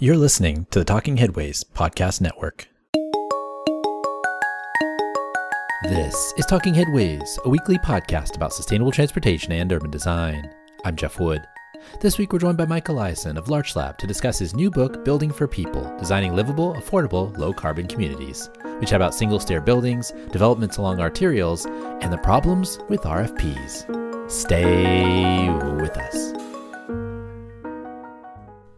You're listening to the Talking Headways podcast network. This is Talking Headways, a weekly podcast about sustainable transportation and urban design. I'm Jeff Wood. This week we're joined by Mike Eliason of Larch to discuss his new book, Building for People, Designing Livable, Affordable, Low-Carbon Communities. We chat about single-stair buildings, developments along arterials, and the problems with RFPs. Stay with us.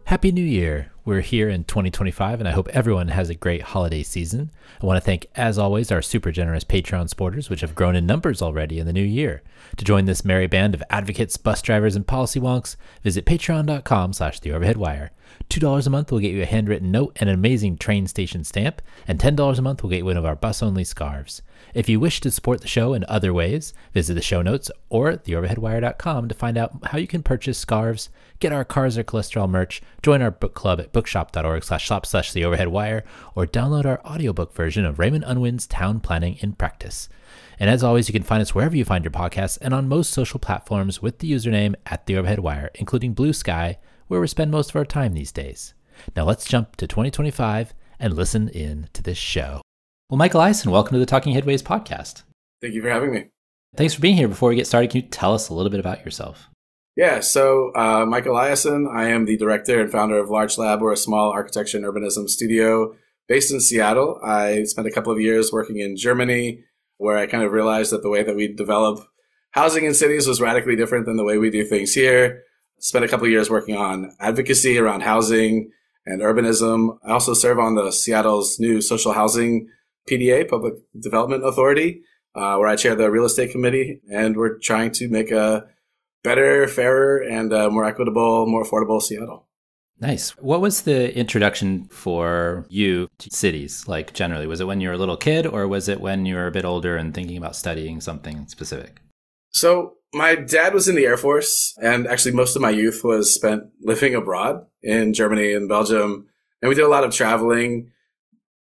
Happy New Year! We're here in 2025, and I hope everyone has a great holiday season. I want to thank, as always, our super generous Patreon supporters, which have grown in numbers already in the new year. To join this merry band of advocates, bus drivers, and policy wonks, visit patreon.com/theoverheadwire. $2 a month will get you a handwritten note and an amazing train station stamp, and $10 a month will get you one of our bus-only scarves. If you wish to support the show in other ways, visit the show notes or theoverheadwire.com to find out how you can purchase scarves, get our Cars or Cholesterol merch, join our book club at bookshop.org/shop/theoverheadwire, or download our audiobook version of Raymond Unwin's Town Planning in Practice. And as always, you can find us wherever you find your podcasts and on most social platforms with the username @theoverheadwire, including Blue Sky, where we spend most of our time these days. Now let's jump to 2025 and listen in to this show. Well, Mike Eliason, welcome to the Talking Headways podcast. Thank you for having me. Thanks for being here. Before we get started, can you tell us a little bit about yourself? Yeah, so Mike Eliason, I am the director and founder of Larch Lab. We're a small architecture and urbanism studio based in Seattle. I spent a couple of years working in Germany, where I kind of realized that the way that we develop housing in cities was radically different than the way we do things here. Spent a couple of years working on advocacy around housing and urbanism. I also serve on the Seattle's new social housing PDA, Public Development Authority, where I chair the real estate committee, and we're trying to make a better, fairer, and more equitable, more affordable Seattle. Nice. What was the introduction for you to cities, like generally? Was it when you were a little kid, or was it when you were a bit older and thinking about studying something specific? So my dad was in the Air Force, and actually most of my youth was spent living abroad in Germany and Belgium, and we did a lot of traveling.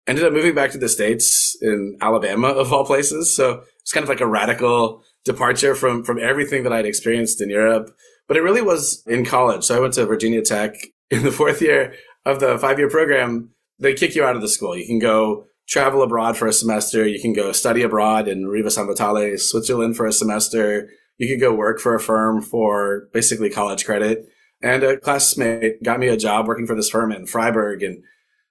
Ended up moving back to the States in Alabama, of all places. So it's kind of like a radical departure from everything that I'd experienced in Europe. But it really was in college. So I went to Virginia Tech. In the fourth year of the 5-year program, they kick you out of the school. You can go travel abroad for a semester. You can go study abroad in Riva San Vitale, Switzerland for a semester. You could go work for a firm for basically college credit. And a classmate got me a job working for this firm in Freiburg. And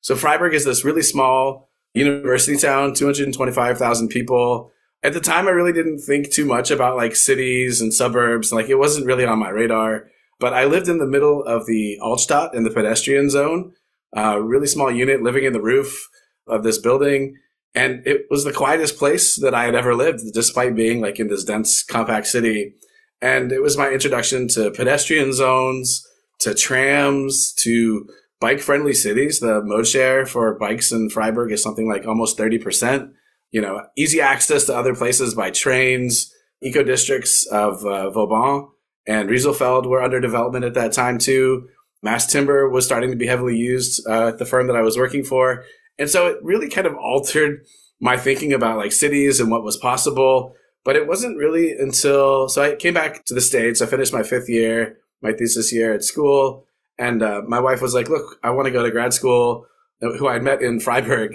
so Freiburg is this really small university town, 225,000 people. At the time, I really didn't think too much about like cities and suburbs. Like it wasn't really on my radar. But I lived in the middle of the Altstadt in the pedestrian zone, a really small unit living in the roof of this building. And it was the quietest place that I had ever lived, despite being like in this dense, compact city. And it was my introduction to pedestrian zones, to trams, to bike-friendly cities. The mode share for bikes in Freiburg is something like almost 30%. You know, easy access to other places by trains. Eco districts of Vauban and Rieselfeld were under development at that time too. Mass timber was starting to be heavily used at the firm that I was working for. And so it really kind of altered my thinking about like cities and what was possible. But it wasn't really until, so I came back to the States. I finished my 5th year, my thesis year at school. And my wife was like, look, I want to go to grad school, who I met in Freiburg,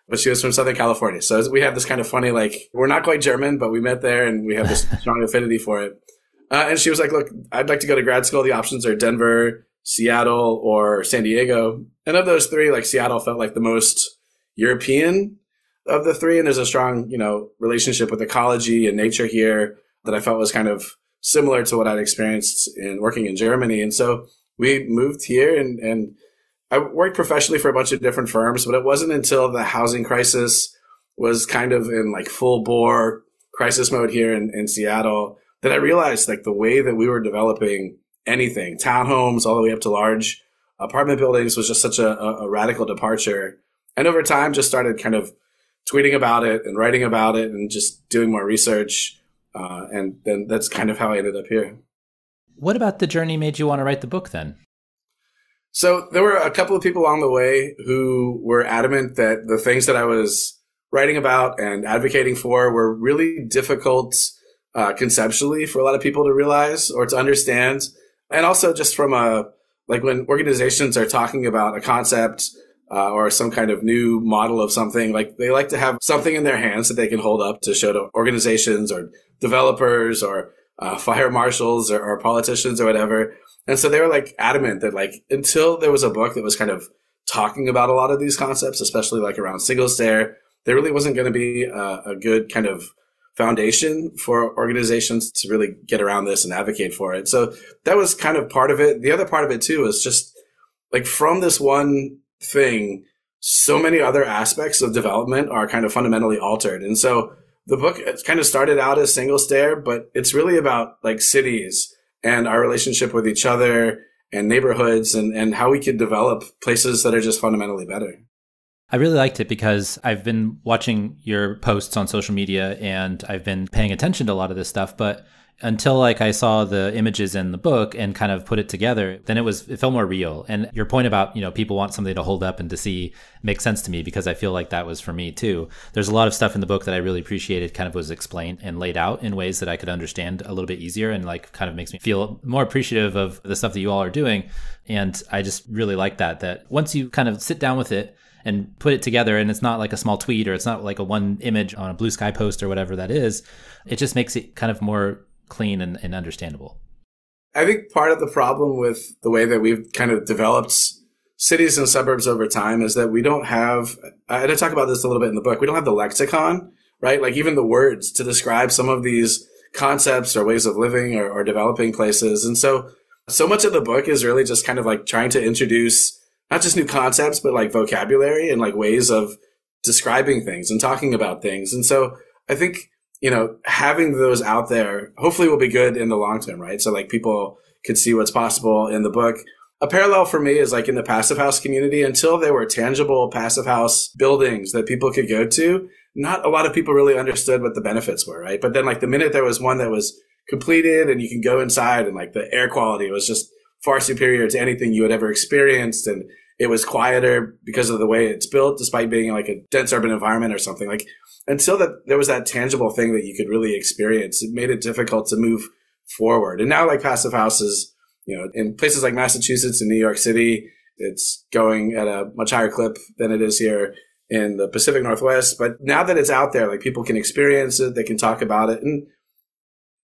but she was from Southern California. So we have this kind of funny, like, we're not quite German, but we met there and we have this strong affinity for it. And she was like, look, I'd like to go to grad school. The options are Denver, Seattle, or San Diego. And of those three, like Seattle felt like the most European of the three. And there's a strong, relationship with ecology and nature here that I felt was kind of similar to what I'd experienced in working in Germany. And so we moved here and I worked professionally for a bunch of different firms, but it wasn't until the housing crisis was kind of in like full bore crisis mode here in Seattle that I realized like the way that we were developing anything, townhomes all the way up to large apartment buildings, was just such a radical departure. And over time, just started kind of tweeting about it and writing about it and just doing more research. And then that's kind of how I ended up here. What about the journey made you want to write the book then? So there were a couple of people along the way who were adamant that the things that I was writing about and advocating for were really difficult conceptually for a lot of people to realize or to understand. And also just from a like when organizations are talking about a concept or some kind of new model of something, like they like to have something in their hands that they can hold up to show to organizations or developers or fire marshals or politicians or whatever. And so they were like adamant that like until there was a book that was kind of talking about a lot of these concepts, especially like around single stair, there really wasn't going to be a good kind of foundation for organizations to really get around this and advocate for it. So that was kind of part of it. The other part of it too is just like from this one thing, so many other aspects of development are kind of fundamentally altered. And so the book kind of started out as single stair, but it's really about like cities and our relationship with each other and neighborhoods and how we could develop places that are just fundamentally better. I really liked it because I've been watching your posts on social media and I've been paying attention to a lot of this stuff, but until like I saw the images in the book and kind of put it together, then it felt more real. And your point about, people want something to hold up and to see makes sense to me because I feel like that was for me too. There's a lot of stuff in the book that I really appreciated kind of was explained and laid out in ways that I could understand a little bit easier and like kind of makes me feel more appreciative of the stuff that you all are doing. And I just really like that once you kind of sit down with it and put it together, and it's not like a small tweet or it's not like a one image on a blue sky post or whatever that is, it just makes it kind of more clean and understandable. I think part of the problem with the way that we've kind of developed cities and suburbs over time is that we don't have, and I talk about this a little bit in the book, we don't have the lexicon, right? Like even the words to describe some of these concepts or ways of living or developing places. And so much of the book is really just kind of like trying to introduce not just new concepts, but like vocabulary and like ways of describing things and talking about things. And so I think, having those out there hopefully will be good in the long term, right? So like people could see what's possible in the book. A parallel for me is like in the passive house community, until there were tangible passive house buildings that people could go to, not a lot of people really understood what the benefits were, right? But then like the minute there was one that was completed and you can go inside and like the air quality was just far superior to anything you had ever experienced. And it was quieter because of the way it's built, despite being in like a dense urban environment or something. Like until that there was that tangible thing that you could really experience, it made it difficult to move forward. And now like passive houses, in places like Massachusetts and New York City, it's going at a much higher clip than it is here in the Pacific Northwest. But now that it's out there, like people can experience it, they can talk about it. And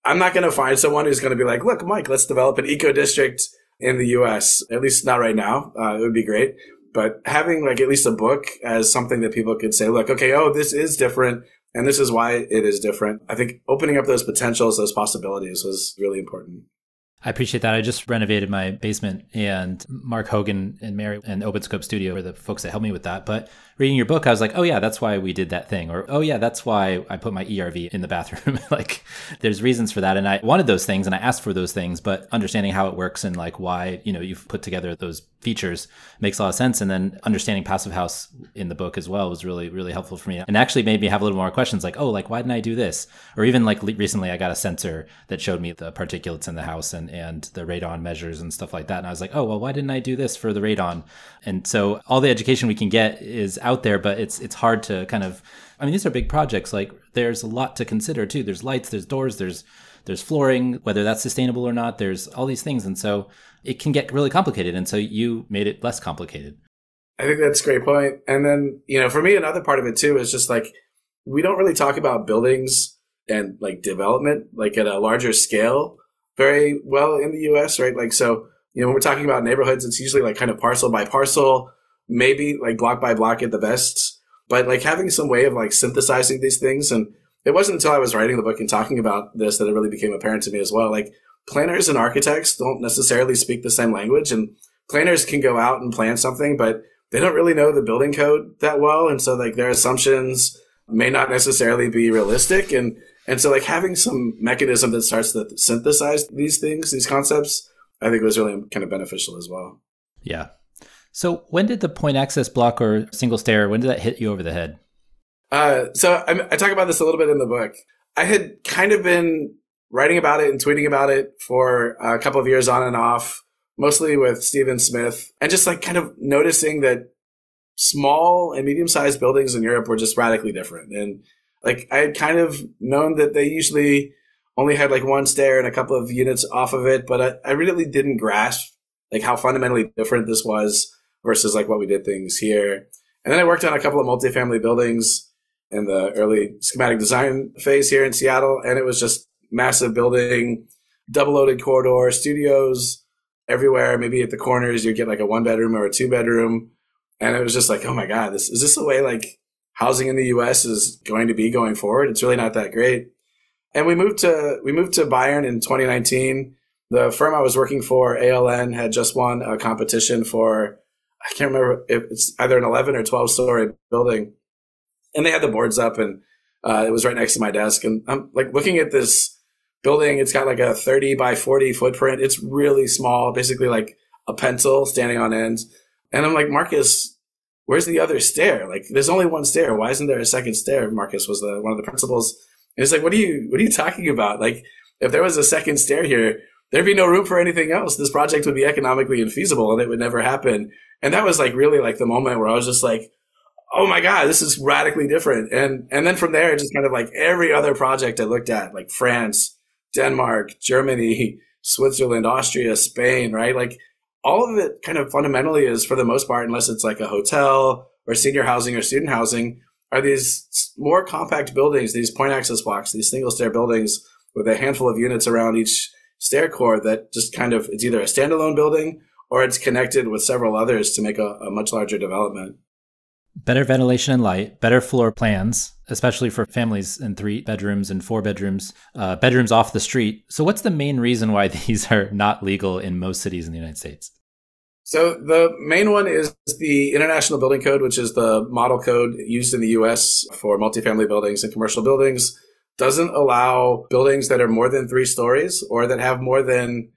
I'm not going to find someone who's going to be like, look, Mike, let's develop an eco district in the US, at least not right now. It would be great. But having like at least a book as something that people could say, look, okay, this is different. And this is why it is different. I think opening up those potentials, those possibilities was really important. I appreciate that. I just renovated my basement, and Mark Hogan and Mary and Open Scope Studio were the folks that helped me with that. But reading your book, I was like, oh yeah, that's why we did that thing. Or, oh yeah, that's why I put my ERV in the bathroom. Like there's reasons for that. And I wanted those things and I asked for those things, but understanding how it works and like why, you've put together those features makes a lot of sense. And then understanding Passive House in the book as well was really, really helpful for me. And actually made me have a little more questions like, oh, like why didn't I do this? Or even like recently I got a sensor that showed me the particulates in the house and the radon measures and stuff like that. And I was like, oh, well, why didn't I do this for the radon? And so all the education we can get is out there, but it's hard to kind of, these are big projects. Like there's a lot to consider too. There's lights, there's doors, there's flooring, whether that's sustainable or not, there's all these things. And so it can get really complicated. And so you made it less complicated. I think that's a great point. And then, for me, another part of it too is just like, we don't really talk about buildings and like development, like at a larger scale very well in the US, right? Like, so, when we're talking about neighborhoods, it's usually like kind of parcel by parcel, maybe like block by block at the best, but like having some way of like synthesizing these things. And it wasn't until I was writing the book and talking about this that it really became apparent to me as well. Like planners and architects don't necessarily speak the same language, and planners can go out and plan something, but they don't really know the building code that well. And so like their assumptions may not necessarily be realistic. And so like having some mechanism that starts to synthesize these things, these concepts, I think was really kind of beneficial as well. Yeah. So when did the point access block or single stair, when did that hit you over the head? So I talk about this a little bit in the book. I had kind of been writing about it and tweeting about it for a couple of years on and off, mostly with Stephen Smith, and just like kind of noticing that small and medium-sized buildings in Europe were just radically different. And like I had kind of known that they usually only had like one stair and a couple of units off of it, but I really didn't grasp like how fundamentally different this was versus like what we did things here. And then I worked on a couple of multifamily buildings in the early schematic design phase here in Seattle. And it was just massive building, double loaded corridor, studios everywhere. Maybe at the corners, you get like a 1-bedroom or a 2-bedroom. And it was just like, oh my God, is this the way like housing in the US is going to be going forward? It's really not that great. And we moved to Bayern in 2019. The firm I was working for, ALN, had just won a competition for, I can't remember if it's either an 11 or 12-story building. And they had the boards up, and it was right next to my desk. And I'm like looking at this building. It's got like a 30 by 40 footprint. It's really small, basically like a pencil standing on end. And I'm like, Marcus, where's the other stair? Like, there's only one stair. Why isn't there a second stair? Marcus was one of the principals. And he's like, what are you talking about? Like, if there was a second stair here, there'd be no room for anything else. This project would be economically infeasible and it would never happen. And that was like really like the moment where I was just like, oh my God, this is radically different. And then from there, just kind of like every other project I looked at, like France, Denmark, Germany, Switzerland, Austria, Spain, right? Like all of it kind of fundamentally is, for the most part, unless it's like a hotel or senior housing or student housing, are these more compact buildings, these point access blocks, these single stair buildings with a handful of units around each stair core that just kind of, it's either a standalone building or it's connected with several others to make a much larger development. Better ventilation and light, better floor plans, especially for families in 3 bedrooms and 4 bedrooms, bedrooms off the street. So what's the main reason why these are not legal in most cities in the United States? So the main one is the International Building Code, which is the model code used in the US for multifamily buildings and commercial buildings. Doesn't allow buildings that are more than 3 stories or that have more than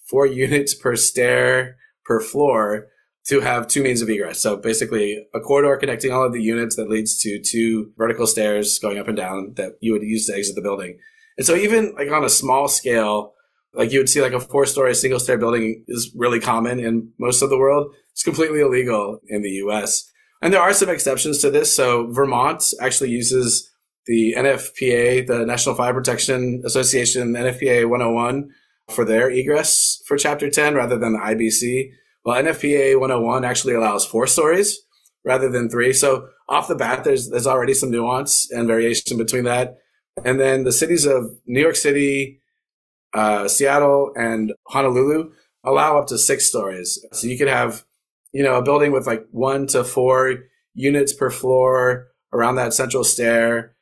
4 units per stair per floor to have 2 means of egress. So basically a corridor connecting all of the units that leads to 2 vertical stairs going up and down that you would use to exit the building. And so even like on a small scale, like you would see like a 4-story single stair building is really common in most of the world. It's completely illegal in the US. And there are some exceptions to this. So Vermont actually uses the NFPA, the National Fire Protection Association, NFPA 101 for their egress for Chapter 10 rather than the IBC. Well, NFPA 101 actually allows 4 stories rather than 3. So off the bat, there's already some nuance and variation between that. And then the cities of New York City, Seattle, and Honolulu allow up to 6 stories. So you could have, a building with like 1 to 4 units per floor around that central stair,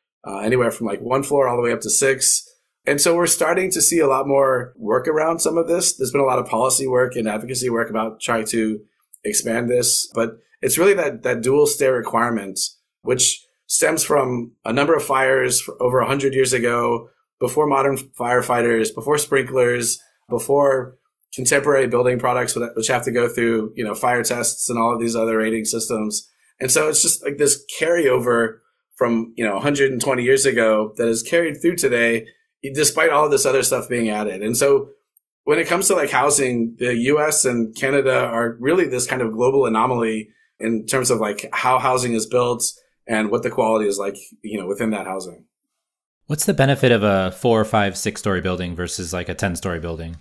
anywhere from like 1 floor all the way up to 6. And so we're starting to see a lot more work around some of this. There's been a lot of policy work and advocacy work about trying to expand this, but it's really that dual stair requirement, which stems from a number of fires over 100 years ago, before modern firefighters, before sprinklers, before contemporary building products, which have to go through, fire tests and all of these other rating systems. And so it's just like this carryover from, 120 years ago that is carried through today, despite all of this other stuff being added. And so when it comes to like housing, the US and Canada are really this kind of global anomaly in terms of like how housing is built and what the quality is like, within that housing. What's the benefit of a 4, 5, 6-story building versus like a 10-story building?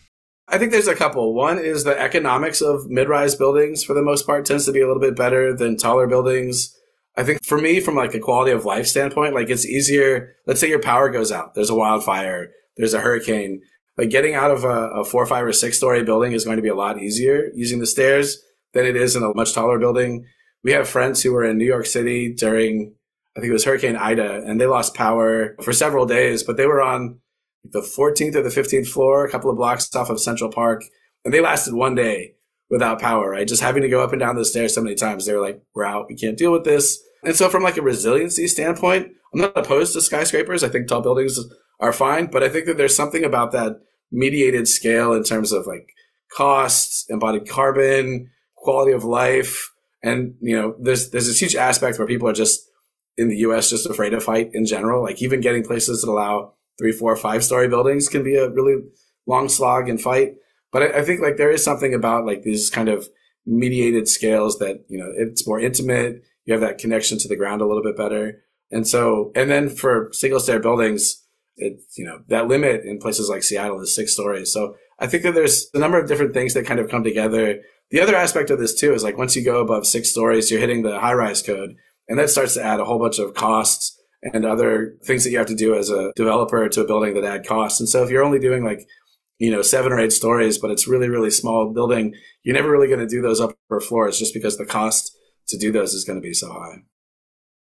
I think there's a couple. One is the economics of mid-rise buildings, for the most part, tends to be a little bit better than taller buildings. I think for me, from like a quality of life standpoint, like it's easier. Let's say your power goes out. There's a wildfire. There's a hurricane. Like getting out of a 4, 5, or 6-story building is going to be a lot easier using the stairs than it is in a much taller building. We have friends who were in New York City during, I think it was Hurricane Ida, and they lost power for several days, but they were on the 14th or the 15th floor, a couple of blocks off of Central Park, and they lasted 1 day without power, right? Just having to go up and down the stairs so many times. They were like, we're out. We can't deal with this. And so from like a resiliency standpoint, I'm not opposed to skyscrapers. I think tall buildings are fine, but I think that there's something about that mediated scale in terms of like costs, embodied carbon, quality of life. And, there's this huge aspect where people are just in the US just afraid to fight in general. Like even getting places that allow 3, 4, 5-story buildings can be a really long slog and fight. But I think like there is something about like these kind of mediated scales that, it's more intimate. You have that connection to the ground a little bit better. And then for single stair buildings, it's, that limit in places like Seattle is 6 stories. So I think that there's a number of different things that kind of come together. The other aspect of this too is like once you go above 6 stories, you're hitting the high-rise code, and that starts to add a whole bunch of costs and other things that you have to do as a developer to a building that add costs. And so if you're only doing like, 7 or 8 stories, but it's really, really small building, you're never really going to do those upper floors just because the cost to do those is going to be so high.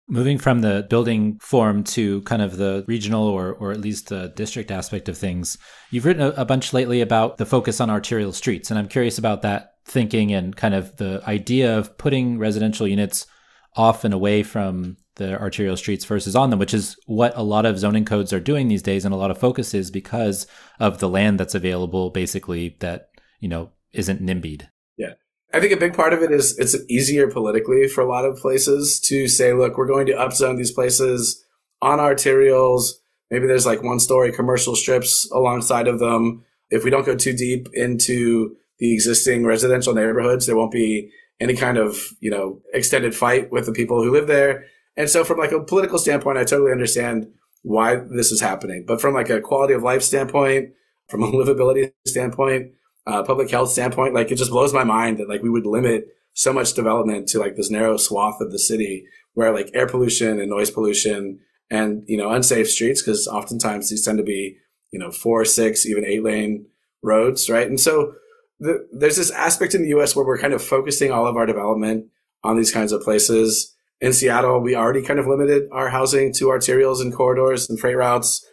Moving from the building form to kind of the regional or at least the district aspect of things, you've written a bunch lately about the focus on arterial streets. And I'm curious about that thinking and kind of the idea of putting residential units off and away from the arterial streets versus on them, which is what a lot of zoning codes are doing these days. And a lot of focus is because of the land that's available, basically, that, isn't NIMBY'd. Yeah. I think a big part of it is it's easier politically for a lot of places to say, look, we're going to upzone these places on arterials. Maybe there's like 1-story commercial strips alongside of them. If we don't go too deep into the existing residential neighborhoods, there won't be any kind of, extended fight with the people who live there. And so from like a political standpoint, I totally understand why this is happening. But from like a quality of life standpoint, from a livability standpoint, public health standpoint, like it just blows my mind that like we would limit so much development to like this narrow swath of the city where like air pollution and noise pollution and, unsafe streets, because oftentimes these tend to be, 4, 6, even 8-lane roads, right? And so there's this aspect in the US where we're kind of focusing all of our development on these kinds of places. In Seattle, we already kind of limited our housing to arterials and corridors and freight routes.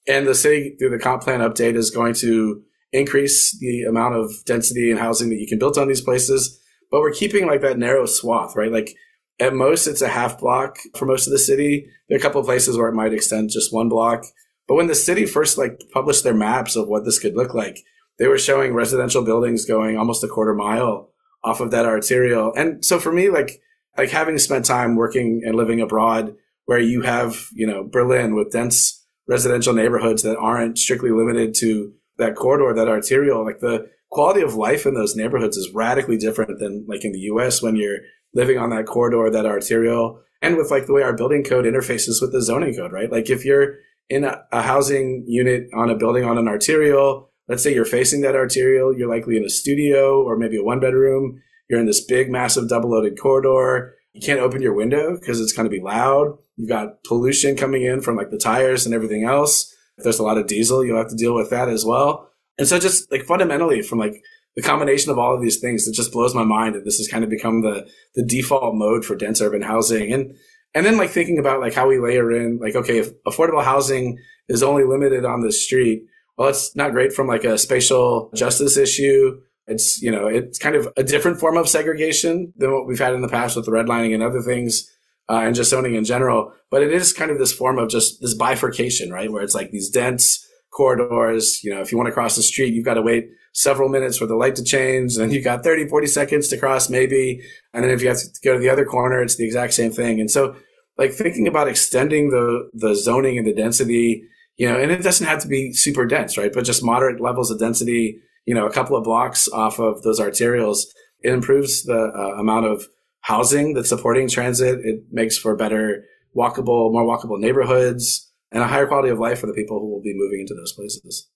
And the city, through the comp plan update, is going to increase the amount of density and housing that you can build on these places. But we're keeping like that narrow swath, right? Like at most, it's a half block for most of the city. There are a couple of places where it might extend just 1 block. But when the city first like published their maps of what this could look like, they were showing residential buildings going almost a quarter mile off of that arterial. And so for me, like having spent time working and living abroad where you have, Berlin with dense residential neighborhoods that aren't strictly limited to that corridor, that arterial, like the quality of life in those neighborhoods is radically different than like in the US when you're living on that corridor, that arterial, and with like the way our building code interfaces with the zoning code, right? Like if you're in a housing unit on a building on an arterial, let's say you're facing that arterial, you're likely in a studio or maybe a 1-bedroom. You're in this big, massive double-loaded corridor. You can't open your window because it's going to be loud. You've got pollution coming in from like the tires and everything else. If there's a lot of diesel, you'll have to deal with that as well. And so just like fundamentally from like the combination of all of these things, it just blows my mind that this has kind of become the default mode for dense urban housing. And then like thinking about like how we layer in like, okay, if affordable housing is only limited on the street, well, it's not great from like a spatial justice issue. It's, it's kind of a different form of segregation than what we've had in the past with the redlining and other things, and just zoning in general. But it is kind of this form of just this bifurcation, right? Where it's like these dense corridors, if you want to cross the street, you've got to wait several minutes for the light to change. Then you've got 30, 40 seconds to cross maybe. And then if you have to go to the other corner, it's the exact same thing. And so like thinking about extending the zoning and the density, and it doesn't have to be super dense, right? But just moderate levels of density, a couple of blocks off of those arterials, it improves the amount of housing that's supporting transit. It makes for better more walkable neighborhoods and a higher quality of life for the people who will be moving into those places.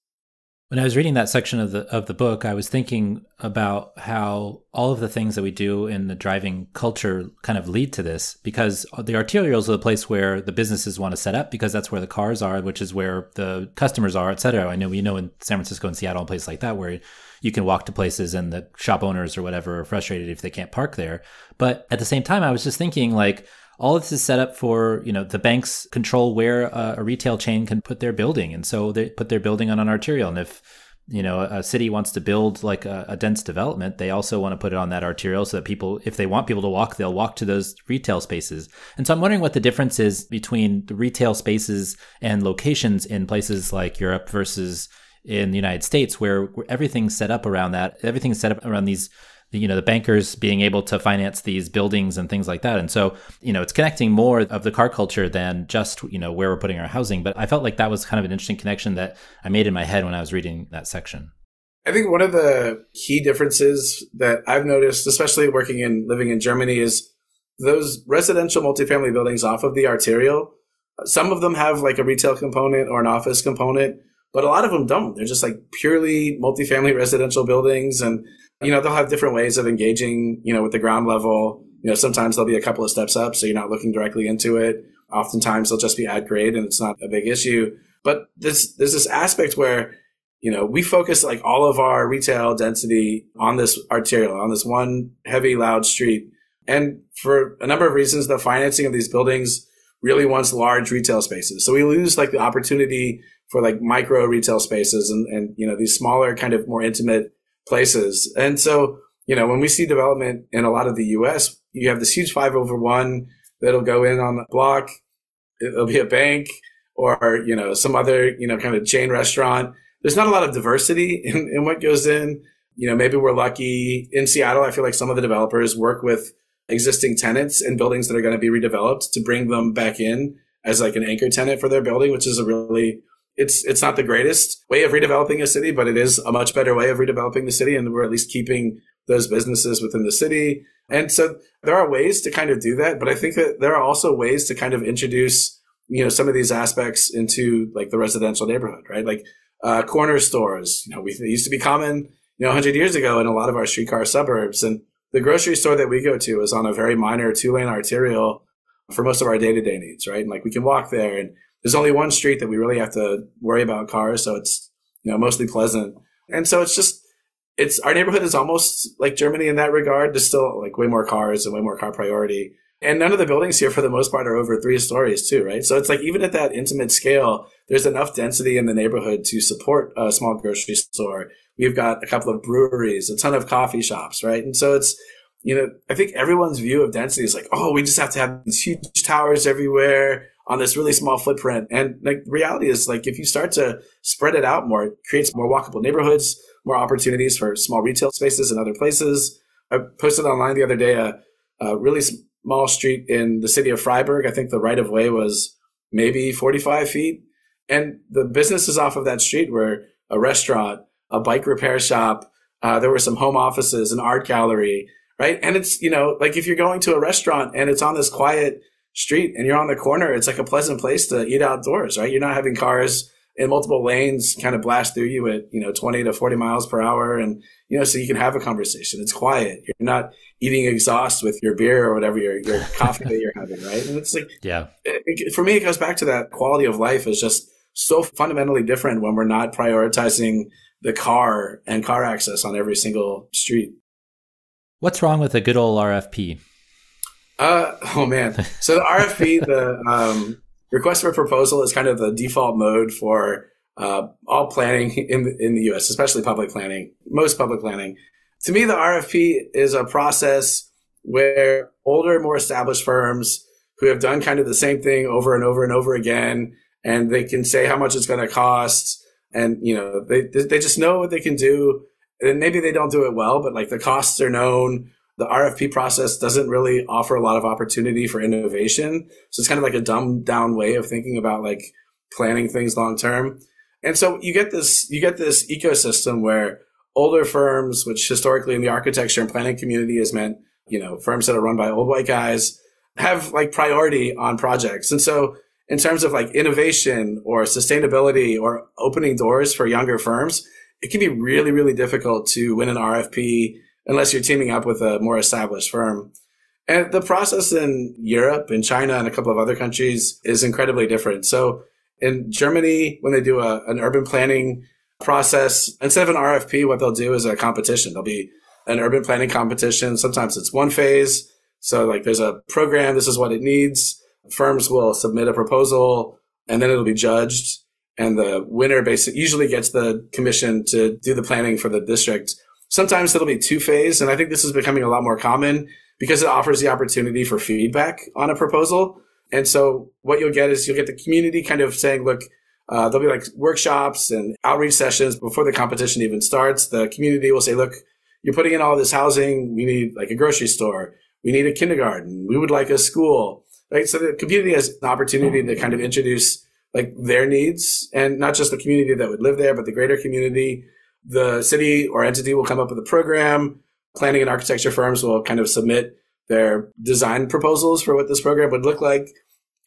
When I was reading that section of the book, I was thinking about how all of the things that we do in the driving culture kind of lead to this, because the arterials are the place where the businesses want to set up because that's where the cars are, which is where the customers are, et cetera. I know in San Francisco and Seattle and places like that where you can walk to places and the shop owners or whatever are frustrated if they can't park there. But at the same time, I was just thinking like, all of this is set up for, the banks control where a retail chain can put their building. And so they put their building on an arterial. And if, a city wants to build like a dense development, they also want to put it on that arterial so that people, if they want people to walk, they'll walk to those retail spaces. And so I'm wondering what the difference is between the retail spaces and locations in places like Europe versus in the United States, where everything's set up around that. Everything's set up around these, the bankers being able to finance these buildings and things like that. And so, it's connecting more of the car culture than just, where we're putting our housing. But I felt like that was kind of an interesting connection that I made in my head when I was reading that section. I think one of the key differences that I've noticed, especially living in Germany, is those residential multifamily buildings off of the arterial. Some of them have like a retail component or an office component, but a lot of them don't. They're just like purely multifamily residential buildings. And, they'll have different ways of engaging, with the ground level. Sometimes there'll be a couple of steps up, so you're not looking directly into it. Oftentimes they'll just be at grade and it's not a big issue. But there's this aspect where, we focus like all of our retail density on this arterial, on this one heavy, loud street. And for a number of reasons, the financing of these buildings really wants large retail spaces. So we lose like the opportunity for like micro retail spaces and these smaller kind of more intimate places. And so, when we see development in a lot of the US, you have this huge 5/1 that'll go in on the block. It'll be a bank or, some other, kind of chain restaurant. There's not a lot of diversity in what goes in. Maybe we're lucky in Seattle. I feel like some of the developers work with existing tenants in buildings that are going to be redeveloped to bring them back in as like an anchor tenant for their building, which is a really, it's not the greatest way of redeveloping a city, but it is a much better way of redeveloping the city. And we're at least keeping those businesses within the city. And so there are ways to kind of do that. But I think that there are also ways to kind of introduce, some of these aspects into like the residential neighborhood, right? Like corner stores, they used to be common, 100 years ago in a lot of our streetcar suburbs. And the grocery store that we go to is on a very minor 2-lane arterial for most of our day-to-day needs, right? And like we can walk there and there's only one street that we really have to worry about cars. So it's, mostly pleasant. And so our neighborhood is almost like Germany in that regard. There's still like way more cars and way more car priority. And none of the buildings here for the most part are over 3 stories too, right? So it's like even at that intimate scale, there's enough density in the neighborhood to support a small grocery store. We've got a couple of breweries, a ton of coffee shops, right? And so it's, I think everyone's view of density is like, oh, we just have to have these huge towers everywhere on this really small footprint. And like the reality is like if you start to spread it out more, it creates more walkable neighborhoods, more opportunities for small retail spaces in other places. I posted online the other day a really small street in the city of Freiburg. I think the right of way was maybe 45 feet. And the businesses off of that street were a restaurant, a bike repair shop. There were some home offices, an art gallery, right? And it's, like if you're going to a restaurant and it's on this quiet street and you're on the corner, it's like a pleasant place to eat outdoors, right? You're not having cars in multiple lanes kind of blast through you at, 20 to 40 miles per hour. And, so you can have a conversation. It's quiet. You're not eating exhaust with your beer or whatever, your coffee that you're having, right? And it's like, yeah, for me, it goes back to that quality of life is just so fundamentally different when we're not prioritizing the car and car access on every single street. What's wrong with a good old RFP? Oh man. So the RFP, the request for proposal is kind of the default mode for all planning in the US, especially public planning, most public planning. To me, the RFP is a process where older, more established firms who have done kind of the same thing over and over and over again, and they can say how much it's going to cost. And, they just know what they can do. And maybe they don't do it well, but like the costs are known. The RFP process doesn't really offer a lot of opportunity for innovation. So it's kind of like a dumbed down way of thinking about like planning things long term. And so you get this ecosystem where older firms, which historically in the architecture and planning community has meant, firms that are run by old white guys, have like priority on projects. And so in terms of like innovation or sustainability or opening doors for younger firms, it can be really, really difficult to win an RFP unless you're teaming up with a more established firm. And the process in Europe and China and a couple of other countries is incredibly different. So in Germany, when they do an urban planning process, instead of an RFP, what they'll do is a competition. There'll be an urban planning competition. Sometimes it's one phase. So like there's a program, this is what it needs. Firms will submit a proposal and then it'll be judged. And the winner basically usually gets the commission to do the planning for the district. Sometimes it'll be 2-phase. And I think this is becoming a lot more common because it offers the opportunity for feedback on a proposal. And so what you'll get is you'll get the community kind of saying, look, there'll be like workshops and outreach sessions before the competition even starts. The community will say, look, you're putting in all this housing. We need like a grocery store. We need a kindergarten. We would like a school. Right? So the community has an opportunity to kind of introduce like their needs, and not just the community that would live there, but the greater community. The city or entity will come up with a program. Planning and architecture firms will kind of submit their design proposals for what this program would look like.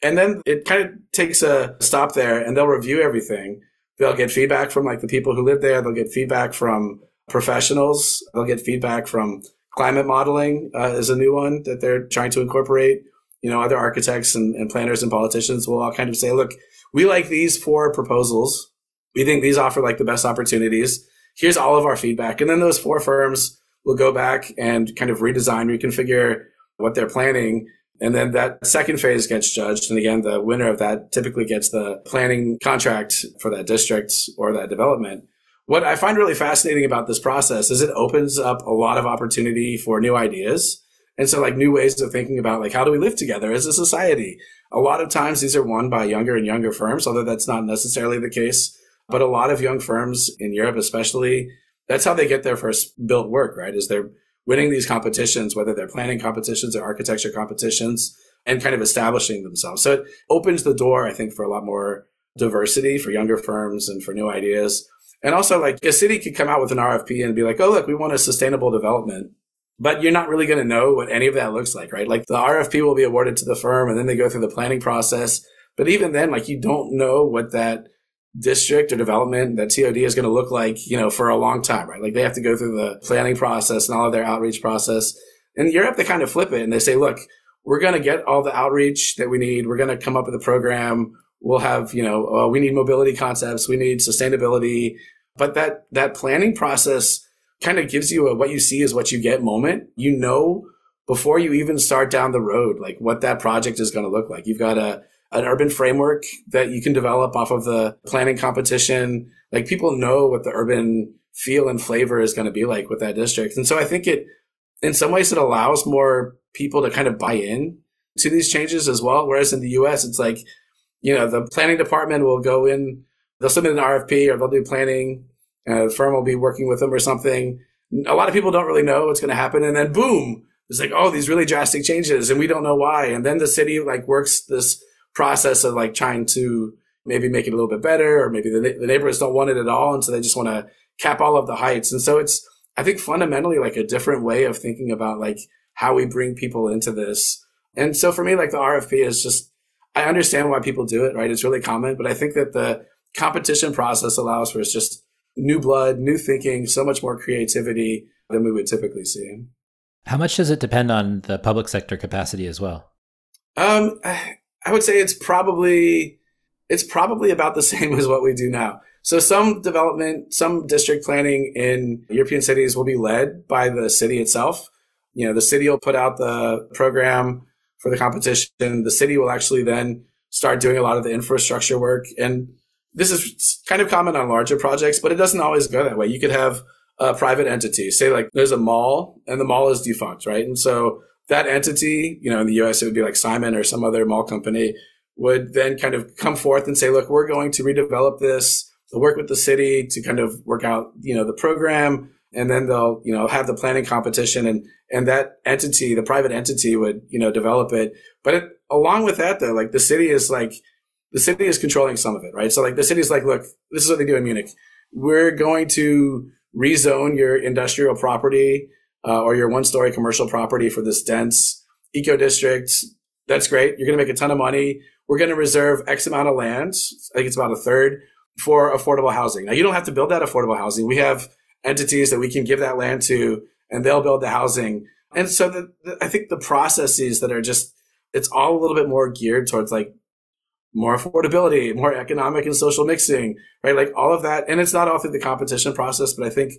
And then it kind of takes a stop there and they'll review everything. they'll get feedback from like the people who live there. They'll get feedback from professionals. They'll get feedback from climate modeling is a new one that they're trying to incorporate. Other architects and planners and politicians will all kind of say, look, we like these 4 proposals. We think these offer like the best opportunities. Here's all of our feedback. And then those 4 firms will go back and kind of redesign, reconfigure what they're planning. And then that second phase gets judged. And again, the winner of that typically gets the planning contract for that district or that development. What I find really fascinating about this process is it opens up a lot of opportunity for new ideas. And so like new ways of thinking about like, how do we live together as a society? A lot of times these are won by younger and younger firms, although that's not necessarily the case. But a lot of young firms in Europe, especially, that's how they get their first built work, right? Is they're winning these competitions, whether they're planning competitions or architecture competitions, and kind of establishing themselves. So it opens the door, I think, for a lot more diversity for younger firms and for new ideas. And also like a city could come out with an RFP and be like, oh, look, we want a sustainable development. But you're not really going to know what any of that looks like, right? Like the RFP will be awarded to the firm and then they go through the planning process. But even then, like you don't know what that district or development, that TOD is going to look like, for a long time, right? Like they have to go through the planning process and all of their outreach process. In Europe, they kind of flip it and they say, look, we're going to get all the outreach that we need. We're going to come up with a program. We'll have, we need mobility concepts. We need sustainability. But that planning process kind of gives you a what you see is what you get moment. Before you even start down the road, like what that project is going to look like. You've got an urban framework that you can develop off of the planning competition. Like people know what the urban feel and flavor is going to be like with that district. And so I think in some ways it allows more people to kind of buy in to these changes as well. Whereas in the US, it's like, the planning department will go in, they'll submit an RFP or they'll do planning. The firm will be working with them or something. A lot of people don't really know what's going to happen. And then boom, it's like, oh, these really drastic changes and we don't know why. And then the city like works this process of like trying to maybe make it a little bit better, or maybe the neighbors don't want it at all. And so they just want to cap all of the heights. And so it's, I think fundamentally like a different way of thinking about like how we bring people into this. And so for me, like the RFP is just, I understand why people do it, right? It's really common, but I think that the competition process allows for just new blood, new thinking, so much more creativity than we would typically see. How much does it depend on the public sector capacity as well? I would say it's probably about the same as what we do now. So some development, some district planning in European cities will be led by the city itself. The city will put out the program for the competition. The city will actually then start doing a lot of the infrastructure work. And this is kind of common on larger projects, but it doesn't always go that way. You could have a private entity, say like there's a mall and the mall is defunct, right? And so that entity, in the US, it would be like Simon or some other mall company would then kind of come forth and say, look, we're going to redevelop this, work with the city to kind of work out, the program. And then they'll, have the planning competition and that entity, the private entity would, develop it. But along with that though, like the city is controlling some of it, right? So like the city's like, look, this is what they do in Munich. We're going to rezone your industrial property or your one-story commercial property for this dense eco district. That's great. You're going to make a ton of money. We're going to reserve X amount of land. I think it's about a third for affordable housing. Now you don't have to build that affordable housing. We have entities that we can give that land to and they'll build the housing. And so I think the processes that are it's all a little bit more geared towards like more affordability, more economic and social mixing, right? Like all of that. And it's not all through the competition process, but I think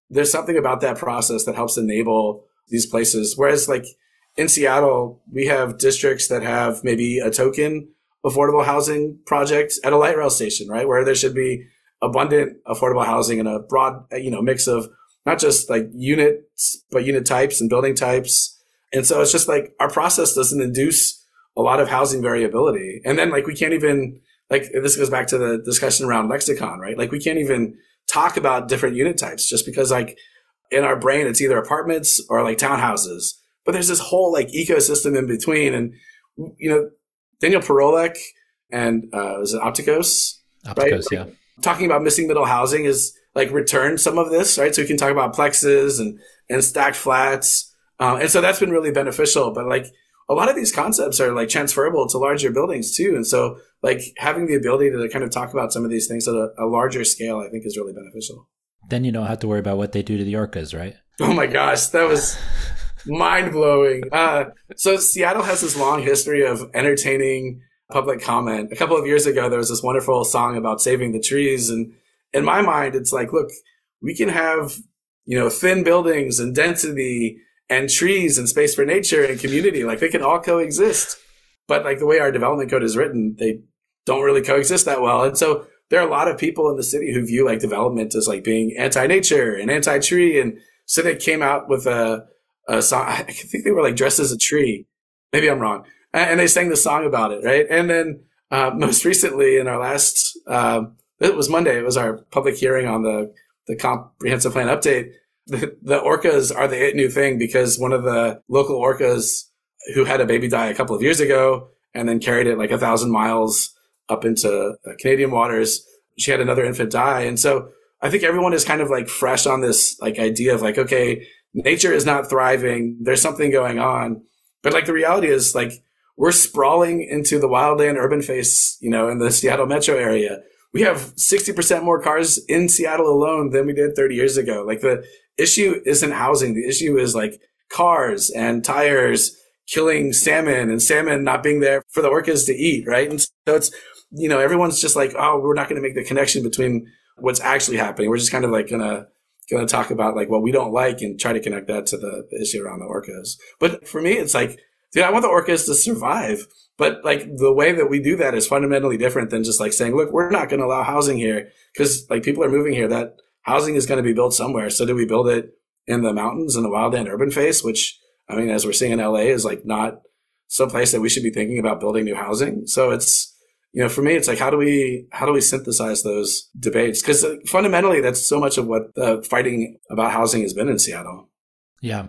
there's something about that process that helps enable these places. Whereas like in Seattle, we have districts that have maybe a token affordable housing project at a light rail station, right? Where there should be abundant affordable housing and a broad, mix of not just like units, but unit types and building types. And so it's just like our process doesn't induce a lot of housing variability. And then like we can't even, like this goes back to the discussion around lexicon, right? Like we can't even talk about different unit types just because like in our brain, it's either apartments or like townhouses, but there's this whole like ecosystem in between. And, Daniel Parolek and was it Opticos? Opticos, right? Yeah. Talking about missing middle housing is like return some of this, right? So we can talk about plexes and stacked flats. And so that's been really beneficial. But like a lot of these concepts are like transferable to larger buildings too. And so like having the ability to kind of talk about some of these things at a larger scale, I think is really beneficial. Then you don't have to worry about what they do to the orcas, right? Oh my gosh, that was mind blowing. So Seattle has this long history of entertaining public comment. A couple of years ago, there was this wonderful song about saving the trees. And in my mind, it's like, look, we can have, thin buildings and density and trees and space for nature and community. Like they can all coexist. But like the way our development code is written, they don't really coexist that well. And so there are a lot of people in the city who view like development as like being anti-nature and anti-tree. And so they came out with a song. I think they were like dressed as a tree. Maybe I'm wrong. And they sang the song about it, right? And then most recently in our last, it was Monday, it was our public hearing on the comprehensive plan update. The orcas are the new thing because one of the local orcas who had a baby die a couple of years ago and then carried it like 1,000 miles up into Canadian waters, she had another infant die. And so I think everyone is kind of like fresh on this like idea of like, okay, nature is not thriving. There's something going on. But like the reality is like we're sprawling into the wildland urban face, in the Seattle metro area. We have 60% more cars in Seattle alone than we did 30 years ago. Like the issue isn't housing. The issue is like cars and tires killing salmon and salmon not being there for the orcas to eat, right? And so it's, everyone's just like, oh, we're not going to make the connection between what's actually happening. We're just kind of like gonna talk about like what we don't like and try to connect that to the issue around the orcas. But for me, it's like, dude, I want the orcas to survive. But like the way that we do that is fundamentally different than just like saying, look, we're not going to allow housing here because like people are moving here. That housing is going to be built somewhere. So do we build it in the mountains in the wildland urban face, which I mean, as we're seeing in LA is like not some place that we should be thinking about building new housing. So it's, for me, it's like, how do we synthesize those debates? Because fundamentally, that's so much of what the fighting about housing has been in Seattle. Yeah.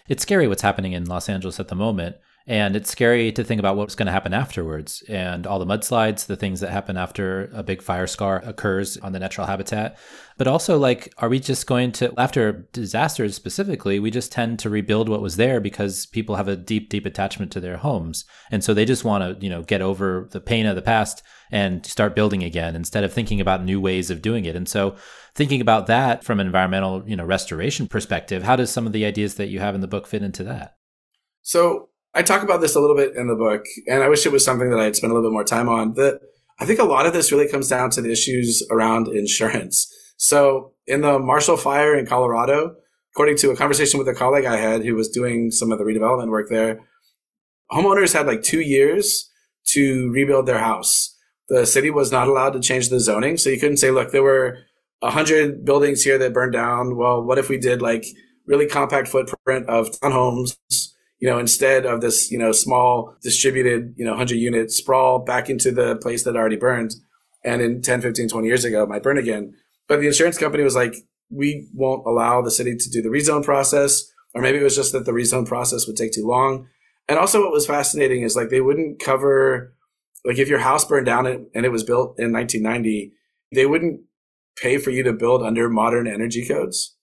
It's scary what's happening in Los Angeles at the moment. And it's scary to think about what's going to happen afterwards and all the mudslides, the things that happen after a big fire scar occurs on the natural habitat. But also, like, are we just going to, after disasters specifically, we just tend to rebuild what was there because people have a deep, deep attachment to their homes. And so they just want to, get over the pain of the past and start building again instead of thinking about new ways of doing it. And so thinking about that from an environmental, restoration perspective, how does some of the ideas that you have in the book fit into that? So I talk about this a little bit in the book, and I wish it was something that I had spent a little bit more time on. I think a lot of this really comes down to the issues around insurance. So in the Marshall Fire in Colorado, according to a conversation with a colleague I had who was doing some of the redevelopment work there, homeowners had like 2 years to rebuild their house. The city was not allowed to change the zoning. So you couldn't say, look, there were 100 buildings here that burned down. Well, what if we did like really compact footprint of townhomes, instead of this, small distributed, 100 unit sprawl back into the place that already burned. And in 10, 15, 20 years ago, it might burn again. But the insurance company was like, we won't allow the city to do the rezone process. Or maybe it was just that the rezone process would take too long. And also what was fascinating is like, they wouldn't cover, like if your house burned down and it was built in 1990, they wouldn't pay for you to build under modern energy codes.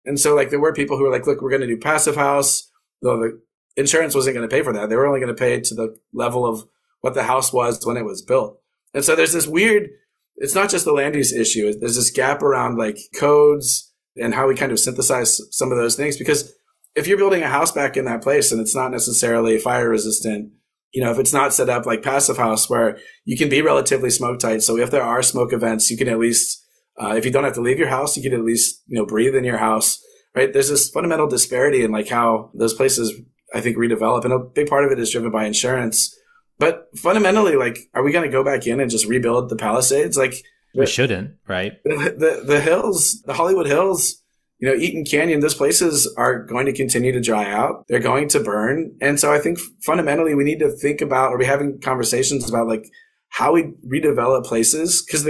And so like, there were people who were like, look, we're going to do passive house. Though the insurance wasn't going to pay for that. They were only going to pay to the level of what the house was when it was built. And so there's this weird, it's not just the land use issue. There's this gap around like codes and how we kind of synthesize some of those things. Because if you're building a house back in that place and it's not necessarily fire resistant, if it's not set up like passive house where you can be relatively smoke tight. So if there are smoke events, you can at least, if you don't have to leave your house, you can at least, breathe in your house, right? There's this fundamental disparity in like how those places I think redevelop. And a big part of it is driven by insurance. But fundamentally, like, are we going to go back in and just rebuild the Palisades? Like, we shouldn't, right? The hills, the Hollywood Hills, Eaton Canyon, those places are going to continue to dry out. They're going to burn. And so I think fundamentally we need to think about, are we having conversations about like how we redevelop places? Because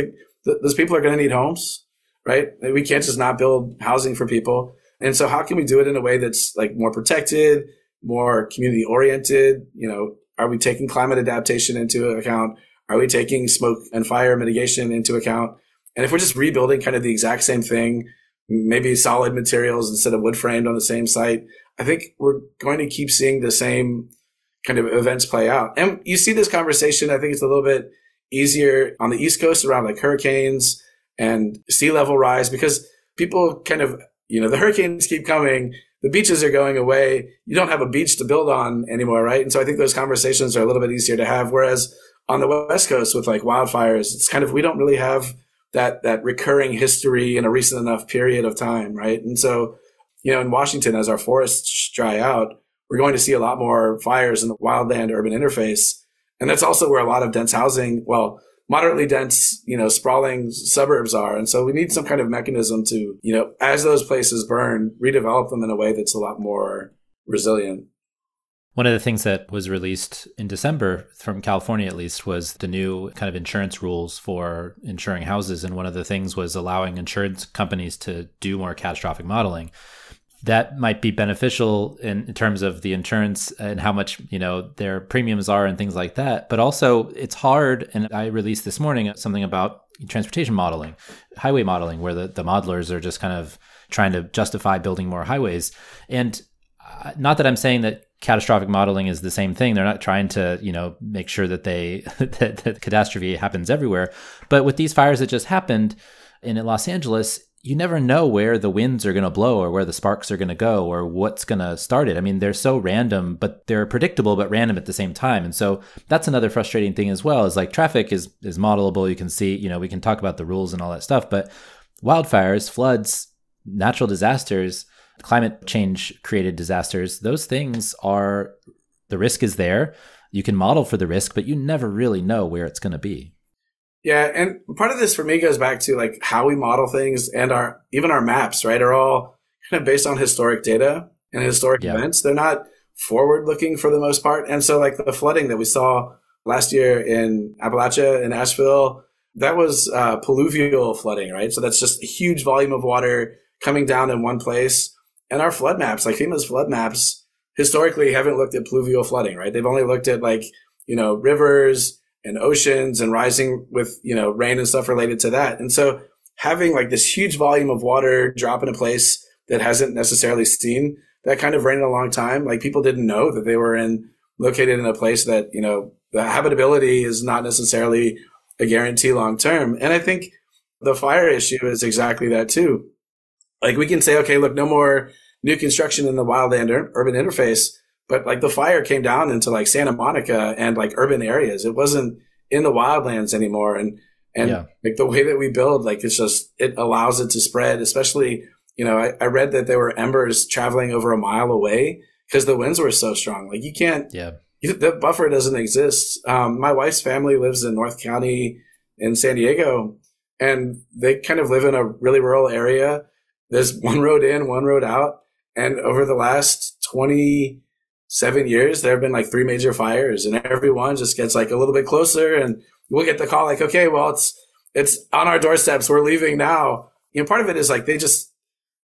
those people are going to need homes, right? We can't just not build housing for people. And so how can we do it in a way that's like more protected, more community oriented? Are we taking climate adaptation into account? Are we taking smoke and fire mitigation into account? And if we're just rebuilding kind of the exact same thing, maybe solid materials instead of wood framed on the same site, I think we're going to keep seeing the same kind of events play out. And you see this conversation, I think it's a little bit easier on the East Coast around like hurricanes and sea level rise, because people kind of, the hurricanes keep coming, the beaches are going away, you don't have a beach to build on anymore, right? And so I think those conversations are a little bit easier to have. Whereas on the West Coast with like wildfires, it's kind of, we don't really have that recurring history in a recent enough period of time, right? And so, in Washington, as our forests dry out, we're going to see a lot more fires in the wildland urban interface. And that's also where a lot of dense housing, moderately dense, sprawling suburbs are. And so we need some kind of mechanism to, as those places burn, redevelop them in a way that's a lot more resilient. One of the things that was released in December, from California at least, was the new kind of insurance rules for insuring houses. And one of the things was allowing insurance companies to do more catastrophic modeling. That might be beneficial in terms of the insurance and how much, their premiums are and things like that. But also it's hard. And I released this morning something about transportation modeling, highway modeling, where the modelers are just kind of trying to justify building more highways. And not that I'm saying that catastrophic modeling is the same thing. They're not trying to, make sure that that catastrophe happens everywhere. But with these fires that just happened in Los Angeles, you never know where the winds are going to blow or where the sparks are going to go or what's going to start it. I mean, they're so random, but they're predictable, but random at the same time. And so that's another frustrating thing as well, is like traffic is modelable. You can see, we can talk about the rules and all that stuff, but wildfires, floods, natural disasters, climate change created disasters, those things are, the risk is there. You can model for the risk, but you never really know where it's going to be. Yeah. And part of this for me goes back to like how we model things, and even our maps, right, are all kind of based on historic data and historic events. They're not forward looking for the most part. And so like the flooding that we saw last year in Appalachia and Asheville, that was pluvial flooding, right? So that's just a huge volume of water coming down in one place. And our flood maps, like FEMA's flood maps, historically haven't looked at pluvial flooding, right? They've only looked at like, rivers and oceans and rising with, rain and stuff related to that. And so having like this huge volume of water drop in a place that hasn't necessarily seen that kind of rain in a long time, like people didn't know that they were located in a place that, the habitability is not necessarily a guarantee long term. And I think the fire issue is exactly that too. Like we can say, okay, look, no more new construction in the wildland urban interface, but like the fire came down into like Santa Monica and like urban areas. It wasn't in the wildlands anymore. And like the way that we build, like it allows it to spread, especially, I read that there were embers traveling over a mile away because the winds were so strong. Like you can't, the buffer doesn't exist. My wife's family lives in North County in San Diego, and they kind of live in a really rural area. There's one road in, one road out. And over the last 27 years, there have been like 3 major fires, and every one just gets like a little bit closer, and we'll get the call like, okay, well, it's on our doorsteps. We're leaving now. Part of it is like they just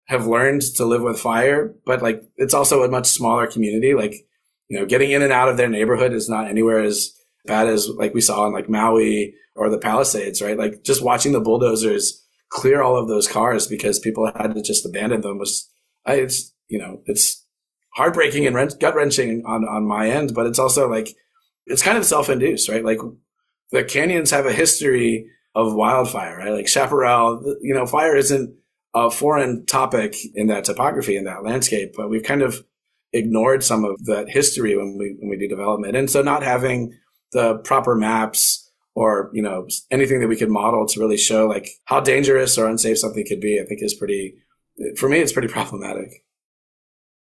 have learned to live with fire, but like it's also a much smaller community. Like, getting in and out of their neighborhood is not anywhere as bad as like we saw in like Maui or the Palisades, right? Like just watching the bulldozers clear all of those cars because people had to just abandon them it's heartbreaking and gut wrenching on my end, but it's also like, it's kind of self-induced, right? Like the canyons have a history of wildfire, right? Like Chaparral, fire isn't a foreign topic in that topography, in that landscape, but we've kind of ignored some of that history when we do development. And so not having the proper maps or, anything that we could model to really show like how dangerous or unsafe something could be, I think for me, it's pretty problematic.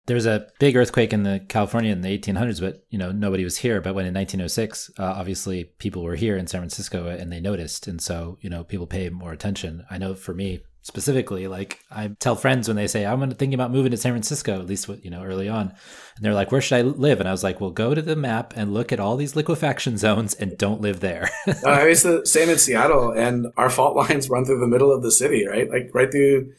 There was a big earthquake in California in the 1800s, but nobody was here. But when in 1906, obviously people were here in San Francisco and they noticed, and so people pay more attention. I know for me specifically, like I tell friends when they say I'm thinking about moving to San Francisco, at least early on, and they're like, "Where should I live?" And I was like, "Well, go to the map and look at all these liquefaction zones and don't live there." It's the same in Seattle, and our fault lines run through the middle of the city, right? Like right through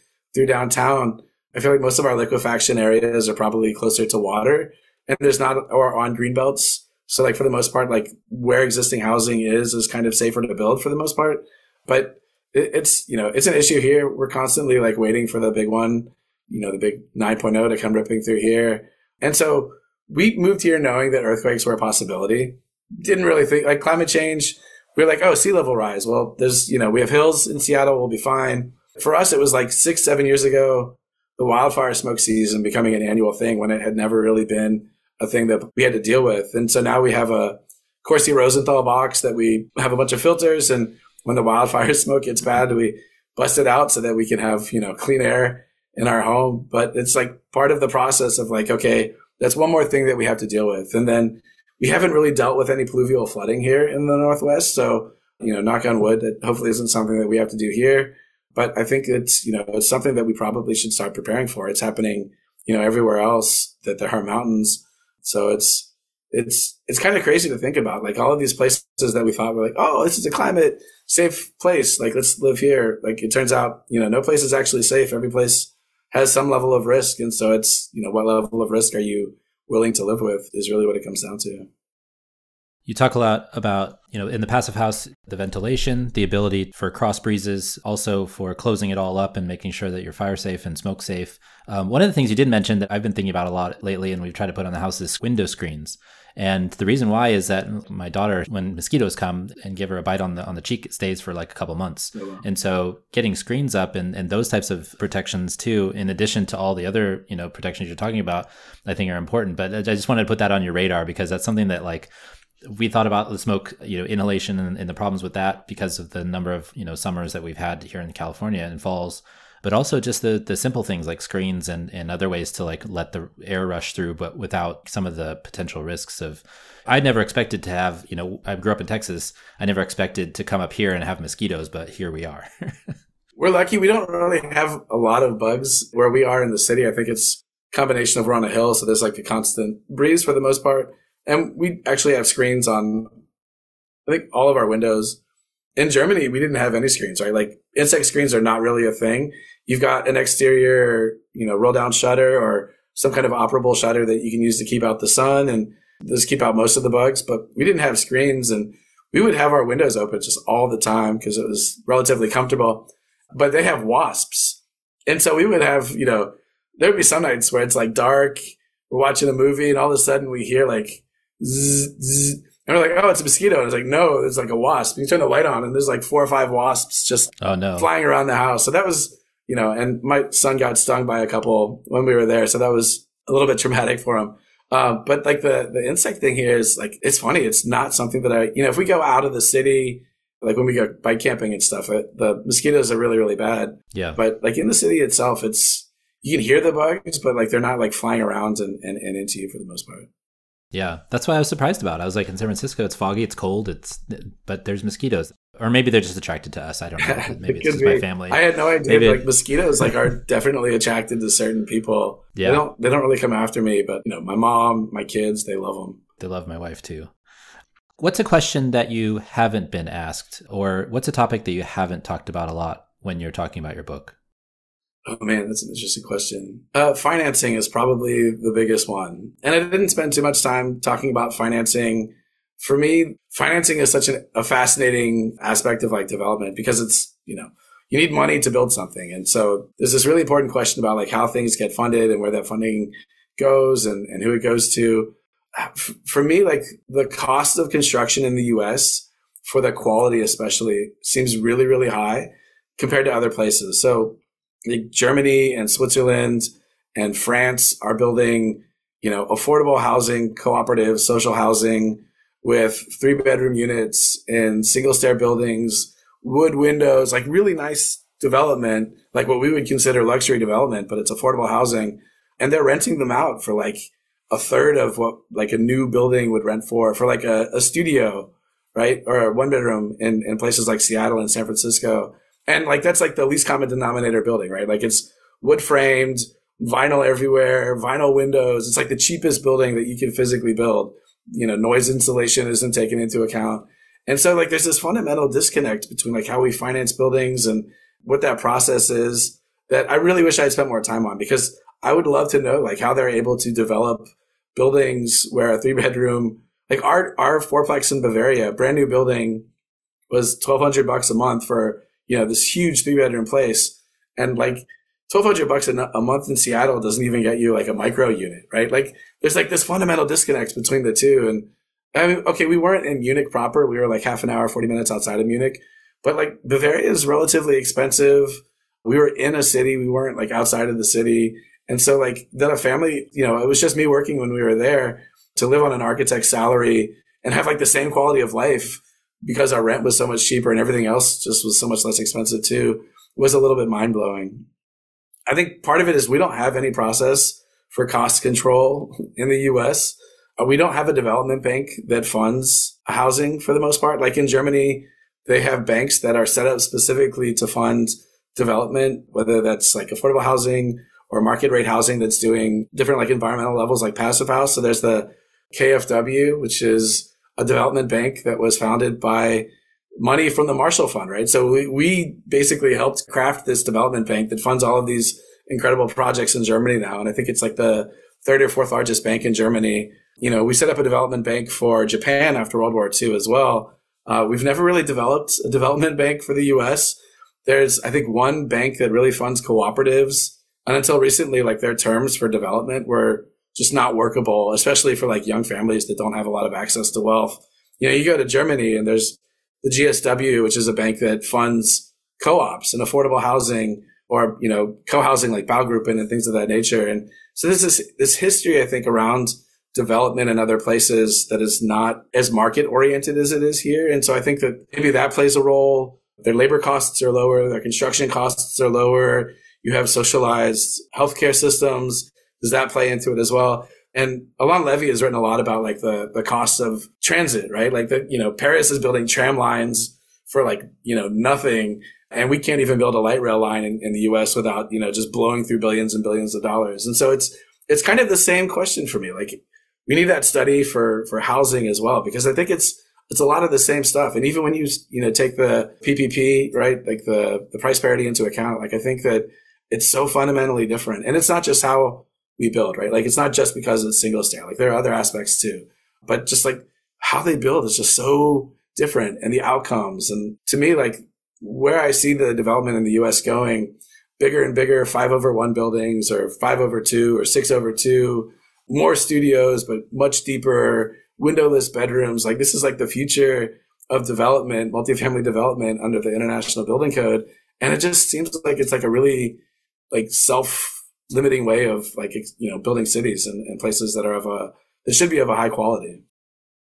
downtown. I feel like most of our liquefaction areas are probably closer to water, and there's not, or on green belts. So like for the most part, like where existing housing is kind of safer to build for the most part. But it's an issue here. We're constantly like waiting for the big one, the big 9.0 to come ripping through here. And so we moved here knowing that earthquakes were a possibility. Didn't really think like climate change. We were like, oh, sea level rise. Well, there's, we have hills in Seattle. We'll be fine. For us, it was like 6-7 years ago, the wildfire smoke season becoming an annual thing when it had never really been a thing that we had to deal with. And so now we have a Corsi Rosenthal box that we have a bunch of filters. And when the wildfire smoke gets bad, we bust it out so that we can have, clean air in our home. But it's like part of the process of like, okay, that's one more thing that we have to deal with. And then we haven't really dealt with any pluvial flooding here in the Northwest. So, knock on wood, that hopefully isn't something that we have to do here. But I think it's, it's something that we probably should start preparing for. It's happening, everywhere else that there are mountains. So it's kind of crazy to think about. Like all of these places that we thought were like, oh, this is a climate safe place. Like, let's live here. Like it turns out, no place is actually safe. Every place has some level of risk. And so it's, what level of risk are you willing to live with is really what it comes down to. You talk a lot about, in the passive house, the ventilation, the ability for cross breezes, also for closing it all up and making sure that you're fire safe and smoke safe. One of the things you did mention that I've been thinking about a lot lately and we've tried to put on the house is window screens. And the reason why is that my daughter, when mosquitoes come and give her a bite on the cheek, it stays for like a couple months. Oh, wow. And so getting screens up and those types of protections too, in addition to all the other, protections you're talking about, I think are important. But I just wanted to put that on your radar because that's something that like, we thought about the smoke, inhalation and the problems with that because of the number of, summers that we've had here in California and falls, but also just the simple things like screens and other ways to like let the air rush through, but without some of the potential risks of, I never expected to have, I grew up in Texas. I never expected to come up here and have mosquitoes, but here we are. We're lucky. We don't really have a lot of bugs where we are in the city. I think it's a combination of we're on a hill. So there's like a constant breeze for the most part. And we actually have screens on, I think, all of our windows. In Germany, we didn't have any screens, right? Like insect screens are not really a thing. You've got an exterior, roll down shutter or some kind of operable shutter that you can use to keep out the sun and just keep out most of the bugs. But we didn't have screens and we would have our windows open just all the time because it was relatively comfortable. But they have wasps. And so we would have, there would be some nights where it's like dark. We're watching a movie and all of a sudden we hear like, zzz, zzz. And we're like, oh, it's a mosquito. And it's like, no, it's like a wasp. And you turn the light on and there's like 4 or 5 wasps just flying around the house. So that was, and my son got stung by a couple when we were there. So that was a little bit traumatic for him. But like the insect thing here is like, it's funny. It's not something that if we go out of the city, like when we go bike camping and stuff, the mosquitoes are really, really bad. Yeah. But like in the city itself, you can hear the bugs, but like they're not like flying around and into you for the most part. Yeah, that's what I was surprised about. I was like, in San Francisco, it's foggy, it's cold, but there's mosquitoes. Or maybe they're just attracted to us. I don't know. Maybe it's just my family. I had no idea. Like mosquitoes are definitely attracted to certain people. Yeah. They don't really come after me, but my mom, my kids, they love them. They love my wife too. What's a question that you haven't been asked, or what's a topic that you haven't talked about a lot when you're talking about your book? Oh man, that's an interesting question. Financing is probably the biggest one. And I didn't spend too much time talking about financing. For me, financing is such a fascinating aspect of like development because it's, you need money to build something. And so there's this really important question about like how things get funded and where that funding goes and who it goes to. For me, like the cost of construction in the US for the quality especially seems really, really high compared to other places. So like Germany and Switzerland and France are building, affordable housing, cooperative social housing with 3-bedroom units in single stair buildings, wood windows, like really nice development, like what we would consider luxury development, but it's affordable housing. And they're renting them out for like a third of what like a new building would rent for like a studio, right? Or a 1-bedroom in places like Seattle and San Francisco. And like, that's like the least common denominator building, right? Like it's wood framed, vinyl everywhere, vinyl windows. It's like the cheapest building that you can physically build. Noise insulation isn't taken into account. And so like, there's this fundamental disconnect between like how we finance buildings and what that process is that I really wish I had spent more time on because I would love to know like how they're able to develop buildings where a 3-bedroom, like our 4-plex in Bavaria, brand new building was $1,200 a month for, this huge 3-bedroom place. And like, $1,200 a month in Seattle doesn't even get you like a micro unit, right? Like there's like this fundamental disconnect between the two. And I mean, okay, we weren't in Munich proper. We were like half an hour, 40 minutes outside of Munich, but like Bavaria is relatively expensive. We were in a city. We weren't like outside of the city. And so like then a family, it was just me working when we were there to live on an architect's salary and have like the same quality of life because our rent was so much cheaper and everything else just was so much less expensive too, was a little bit mind blowing. I think part of it is we don't have any process for cost control in the US. We don't have a development bank that funds housing for the most part. Like in Germany, they have banks that are set up specifically to fund development, whether that's like affordable housing or market rate housing that's doing different like environmental levels like passive house. So there's the KfW, which is a development bank that was founded by money from the Marshall Fund, right? So we basically helped craft this development bank that funds all of these incredible projects in Germany now. And I think it's like the third or fourth largest bank in Germany. We set up a development bank for Japan after World War II as well. We've never really developed a development bank for the US. There's, I think, one bank that really funds cooperatives. And until recently, like their terms for development were just not workable, especially for like young families that don't have a lot of access to wealth. You go to Germany and there's the GSW, which is a bank that funds co-ops and affordable housing or, co-housing like Baugruppen and things of that nature. And so there's this history, I think, around development in other places that is not as market oriented as it is here. And so I think that maybe that plays a role. Their labor costs are lower. Their construction costs are lower. You have socialized healthcare systems. Does that play into it as well? And Alain Levy has written a lot about like the cost of transit, right? Like Paris is building tram lines for like, nothing. And we can't even build a light rail line in the US without, just blowing through billions and billions of dollars. And so it's kind of the same question for me. Like we need that study for housing as well, because I think it's a lot of the same stuff. And even when you take the PPP, right? Like the price parity into account, like I think that it's so fundamentally different. And it's not just how we build, right? Like it's not just because it's single stair. Like there are other aspects too, but just like how they build is just so different and the outcomes. And to me, like where I see the development in the US going, bigger and bigger 5/1 buildings or 5/2 or 6/2, more studios, but much deeper windowless bedrooms. Like this is like the future of development, multifamily development under the International Building Code. And it just seems like it's like a really like self-limiting way of like, building cities and places that are that should be of a high quality.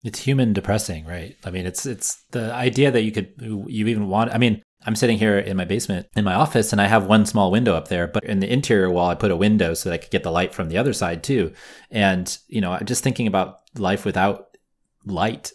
It's human depressing, right? I mean, it's the idea that you even want, I mean, I'm sitting here in my basement in my office and I have one small window up there, but in the interior wall, I put a window so that I could get the light from the other side too. And, I'm just thinking about life without light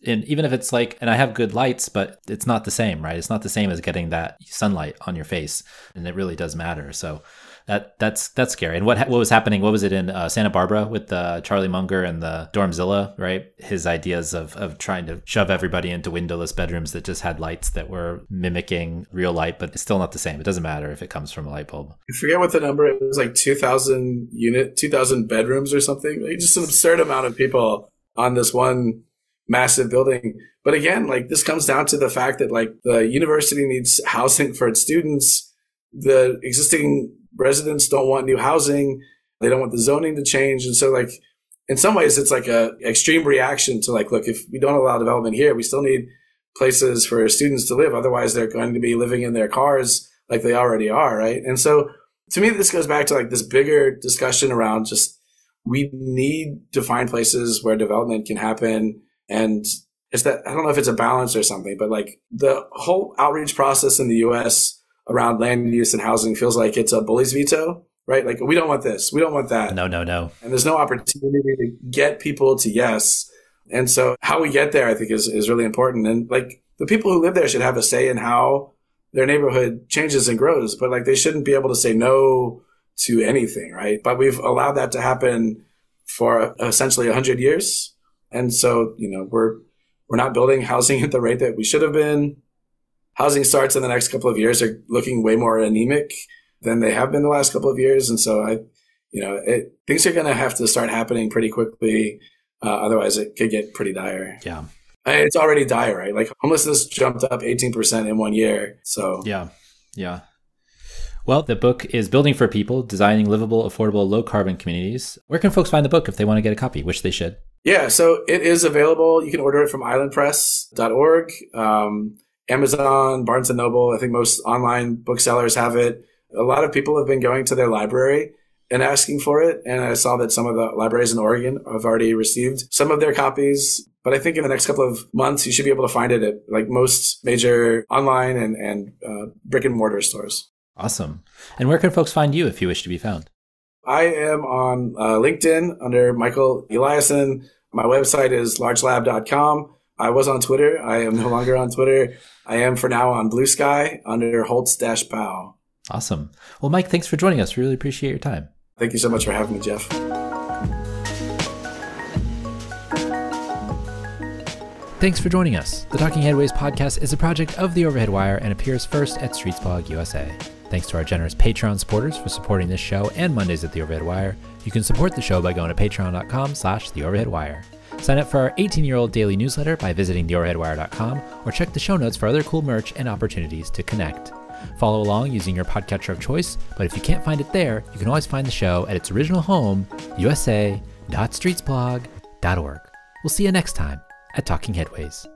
and even if it's like, and I have good lights, but it's not the same, right? It's not the same as getting that sunlight on your face. And it really does matter. So that's scary. And what was happening? What was it in Santa Barbara with Charlie Munger and the Dormzilla, right? His ideas of trying to shove everybody into windowless bedrooms that just had lights that were mimicking real light, but it's still not the same. It doesn't matter if it comes from a light bulb. I forget what the number is. It was like 2,000 bedrooms or something. Like just an absurd amount of people on this one massive building. But again, like this comes down to the fact that like the university needs housing for its students. The existing residents don't want new housing. They don't want the zoning to change. And so like in some ways it's like a extreme reaction to like, look, if we don't allow development here, we still need places for students to live. Otherwise they're going to be living in their cars like they already are. Right. And so to me, this goes back to like this bigger discussion around just we need to find places where development can happen. And it's that, I don't know if it's a balance or something, but like the whole outreach process in the US around land use and housing feels like it's a bully's veto, right? Like we don't want this. We don't want that. No. And there's no opportunity to get people to yes. And so how we get there, I think is really important. And like the people who live there should have a say in how their neighborhood changes and grows, but like they shouldn't be able to say no to anything, right? But we've allowed that to happen for essentially 100 years. And so, we're not building housing at the rate that we should have been. Housing starts in the next couple of years are looking way more anemic than they have been the last couple of years. And so things are going to have to start happening pretty quickly. Otherwise it could get pretty dire. Yeah. It's already dire, right? Like homelessness jumped up 18% in 1 year. So yeah. Well, the book is Building for People, Designing Livable, Affordable, Low-Carbon Communities. Where can folks find the book if they want to get a copy, which they should? Yeah, so it is available. You can order it from islandpress.org, Amazon, Barnes & Noble. I think most online booksellers have it. A lot of people have been going to their library and asking for it. And I saw that some of the libraries in Oregon have already received some of their copies. But I think in the next couple of months, you should be able to find it at like most major online and brick and mortar stores. Awesome. And where can folks find you if you wish to be found? I am on LinkedIn under Michael Eliason. My website is larchlab.com. I was on Twitter. I am no longer on Twitter. I am for now on Blue Sky under Holtz-Pow. Awesome. Well, Mike, thanks for joining us. We really appreciate your time. Thank you so much for having me, Jeff. Thanks for joining us. The Talking Headways podcast is a project of the Overhead Wire and appears first at Streetsblog USA. Thanks to our generous Patreon supporters for supporting this show and Mondays at the Overhead Wire. You can support the show by going to patreon.com/theoverheadwire. Sign up for our 18-year-old daily newsletter by visiting theoverheadwire.com or check the show notes for other cool merch and opportunities to connect. Follow along using your podcatcher of choice, but if you can't find it there, you can always find the show at its original home, usa.streetsblog.org. We'll see you next time at Talking Headways.